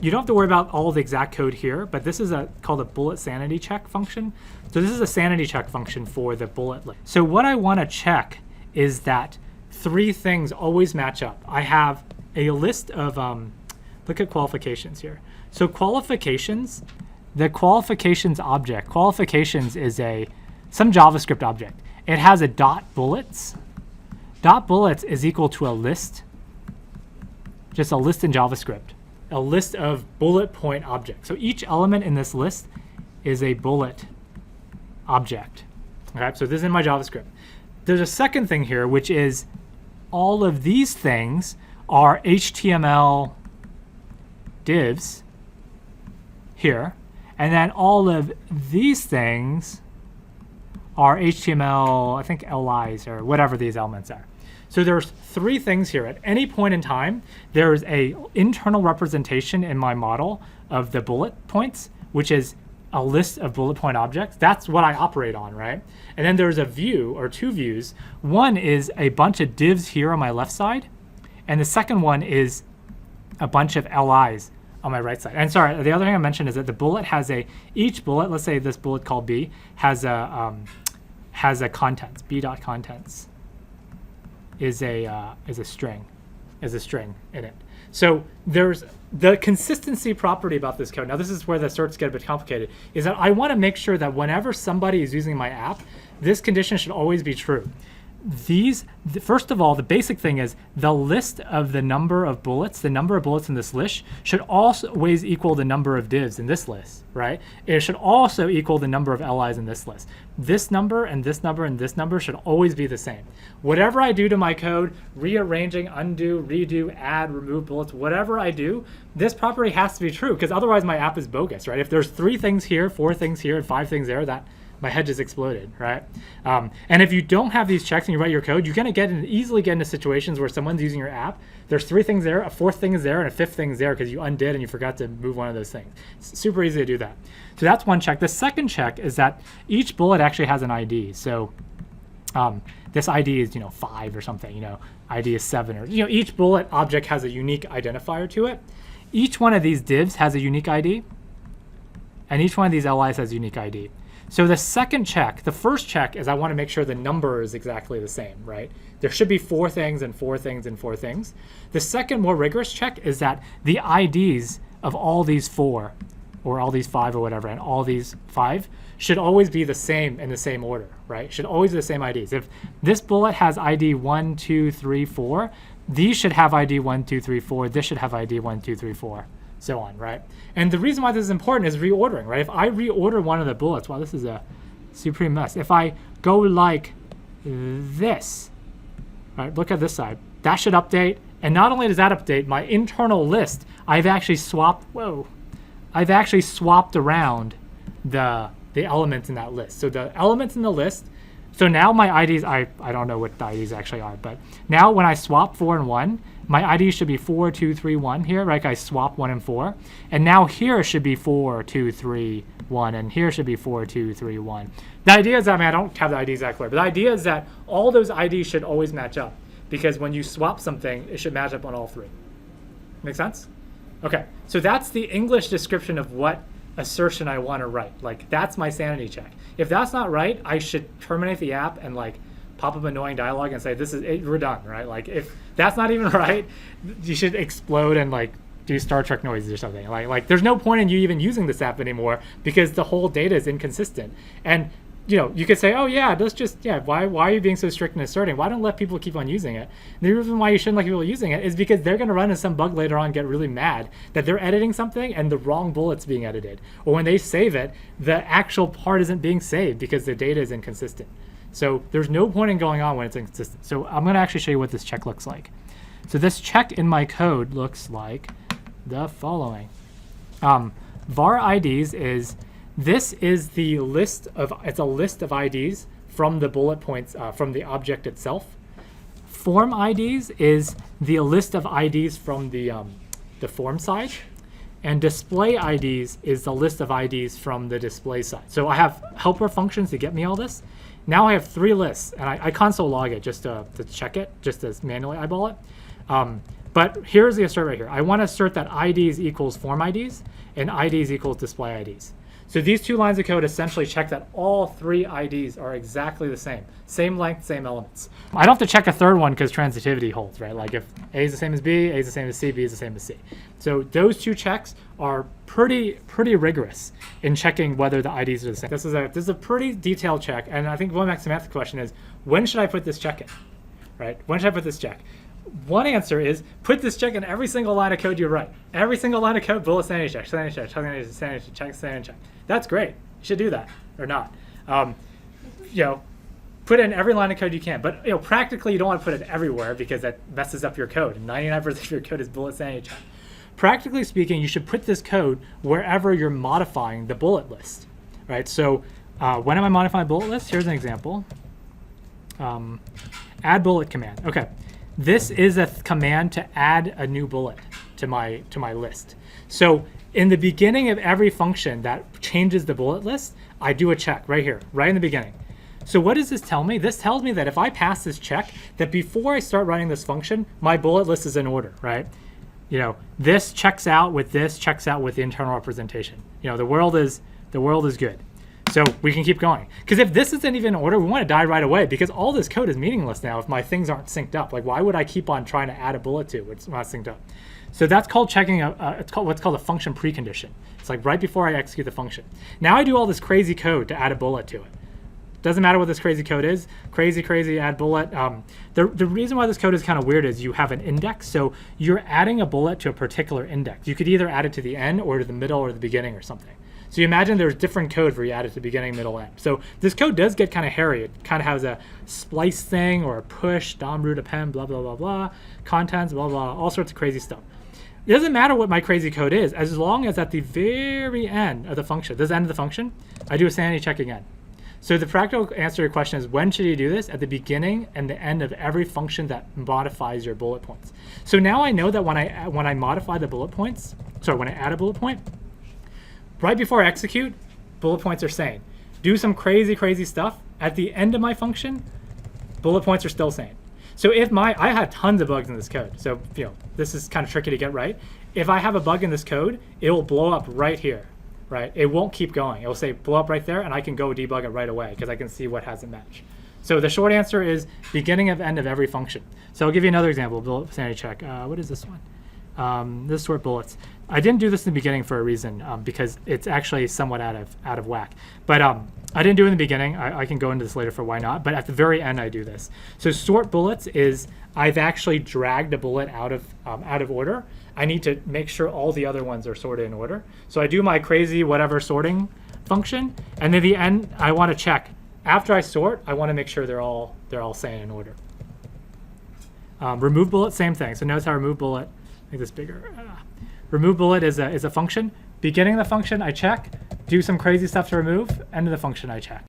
you don't have to worry about all the exact code here, but this is called a bullet sanity check function. So this is a sanity check function for the bullet list. So what I want to check is that 3 things always match up. I have a list of, look at qualifications here. So qualifications, the qualifications object, qualifications is some JavaScript object. It has a dot bullets. Dot bullets is equal to a list, just a list in JavaScript, a list of bullet point objects. So each element in this list is a bullet object. Okay, so this is in my JavaScript. There's a second thing here, which is all of these things are HTML divs here, and then all of these things are HTML, I think LIs or whatever these elements are. So there's 3 things here. At any point in time, there's a internal representation in my model of the bullet points, which is a list of bullet point objects. That's what I operate on, right? And then there's a view or 2 views. One is a bunch of divs here on my left side, and the second one is a bunch of LIs on my right side. And sorry, the other thing I mentioned is that the bullet has each bullet, let's say this bullet called B, has a contents, b.contents is a string in it. So there's the consistency property about this code. Now this is where the certs get a bit complicated, is that I want to make sure that whenever somebody is using my app, this condition should always be true. First of all, the basic thing is the list of the number of bullets in this list should always equal the number of divs in this list, right? It should also equal the number of LIs in this list. This number and this number and this number should always be the same. Whatever I do to my code, rearranging, undo, redo, add, remove bullets, whatever I do, this property has to be true, because otherwise my app is bogus, right? If there's 3 things here, 4 things here, and 5 things there, that my head just exploded, right? And if you don't have these checks and you write your code, you're going to easily get into situations where someone's using your app. There's 3 things there, a 4th thing is there, and a 5th thing is there because you undid and you forgot to move one of those things. It's super easy to do that. So that's one check. The second check is that each bullet actually has an ID. So this ID is 5 or something. ID is 7, or each bullet object has a unique identifier to it. Each one of these divs has a unique ID, and each one of these LIs has a unique ID. So the second check, the first check is I want to make sure the number is exactly the same, right? There should be 4 things and 4 things and 4 things. The second more rigorous check is that the IDs of all these 4 or all these 5 or whatever and all these 5 should always be the same in the same order, right? Should always be the same IDs. If this bullet has ID 1, 2, 3, 4, these should have ID 1, 2, 3, 4. This should have ID 1, 2, 3, 4. So on, right? And the reason why this is important is reordering, right? If I reorder one of the bullets, wow, this is a supreme mess. If I go like this, right, look at this side, that should update. And not only does that update, my internal list, I've actually swapped around the elements in that list. So the elements in the list, so now my IDs, I don't know what the IDs actually are, but now when I swap 4 and 1, my ID should be 4, 2, 3, 1 here, right? I swap 1 and 4. And now here should be 4, 2, 3, 1, and here should be 4, 2, 3, 1. The idea is that, I don't have the ID exactly, but the idea is that all those IDs should always match up, because when you swap something, it should match up on all 3. Make sense? Okay, so that's the English description of what assertion I want to write. Like, that's my sanity check. If that's not right, I should terminate the app and pop up annoying dialogue and say, this is it, we're done, right? Like, if that's not even right, you should explode and do Star Trek noises or something. Like there's no point in you even using this app anymore, because the whole data is inconsistent. And you could say, oh yeah, why are you being so strict in asserting? Why don't let people keep on using it? And the reason why you shouldn't let people using it is because they're going to run into some bug later on, get really mad that they're editing something and the wrong bullet's being edited. Or when they save it, the actual part isn't being saved because the data is inconsistent. So there's no point in going on when it's inconsistent. So I'm going to actually show you what this check looks like. So this check in my code looks like the following. var IDs is, this is the list of, it's a list of IDs from the bullet points, from the object itself. Form IDs is the list of IDs from the form side. And display IDs is the list of IDs from the display side. So I have helper functions to get me all this. Now I have 3 lists, and I console log it just to check it, just to manually eyeball it. But here's the assert right here. I want to assert that IDs equals form IDs and IDs equals display IDs. So these 2 lines of code essentially check that all 3 IDs are exactly the same. Same length, same elements. I don't have to check a third one because transitivity holds, right? Like if A is the same as B, A is the same as C, B is the same as C. So those 2 checks are pretty rigorous in checking whether the IDs are the same. This is a pretty detailed check, and I think going back to the math question is, when should I put this check in, right? When should I put this check? One answer is put this check in every single line of code you write. Every single line of code, bullet sanity check, sanity check, sanity check, sanity check. That's great. You should do that or not. Put it in every line of code you can. But practically, you don't want to put it everywhere because that messes up your code. 99% of your code is bullet sanity check. Practically speaking, you should put this code wherever you're modifying the bullet list, right? So when am I modifying bullet list? Here's an example. Add bullet command. Okay. This is a command to add a new bullet to my list. So in the beginning of every function that changes the bullet list, I do a check right here, right in the beginning. So what does this tell me? This tells me that if I pass this check, that before I start running this function, my bullet list is in order, right? This checks out with this, checks out with the internal representation. The world is good. So we can keep going. Because if this isn't even in order, we want to die right away because all this code is meaningless now if my things aren't synced up. Like, why would I keep on trying to add a bullet to it's not synced up? So that's called checking it's called what's called a function precondition. It's like right before I execute the function. Now I do all this crazy code to add a bullet to it. Doesn't matter what this crazy code is. Crazy, add bullet. The reason why this code is kind of weird is you have an index. So you're adding a bullet to a particular index. You could either add it to the end or to the middle or the beginning or something. So you imagine there's different code where you add it to the beginning, middle, end. So this code does get kind of hairy. It kind of has a splice thing or a push, dom, root, append, blah, blah, blah, blah, contents, blah, blah, all sorts of crazy stuff. It doesn't matter what my crazy code is, as long as at the very end of the function, this end of the function, I do a sanity check again. So the practical answer to your question is, when should you do this? At the beginning and the end of every function that modifies your bullet points. So now I know that when I modify the bullet points, when I add a bullet point, right before I execute, bullet points are sane. Do some crazy stuff. At the end of my function, bullet points are still sane. So if I have tons of bugs in this code. So this is kind of tricky to get right. If I have a bug in this code, it will blow up right here, right? It won't keep going. It will say blow up right there, and I can go debug it right away because I can see what hasn't matched. So the short answer is beginning of end of every function. So I'll give you another example, bullet sanity check. What is this one? This sort bullets. I didn't do this in the beginning for a reason because it's actually somewhat out of whack. But I didn't do it in the beginning. I can go into this later for why not. But at the very end, I do this. So sort bullets is I've actually dragged a bullet out of order. I need to make sure all the other ones are sorted in order. So I do my crazy whatever sorting function, and then at the end, I want to check. After I sort, I want to make sure they're all sane in order. Remove bullet, same thing. So notice how remove bullet. Make this bigger. Remove bullet is a function. Beginning of the function, I check. Do some crazy stuff to remove. End of the function, I check.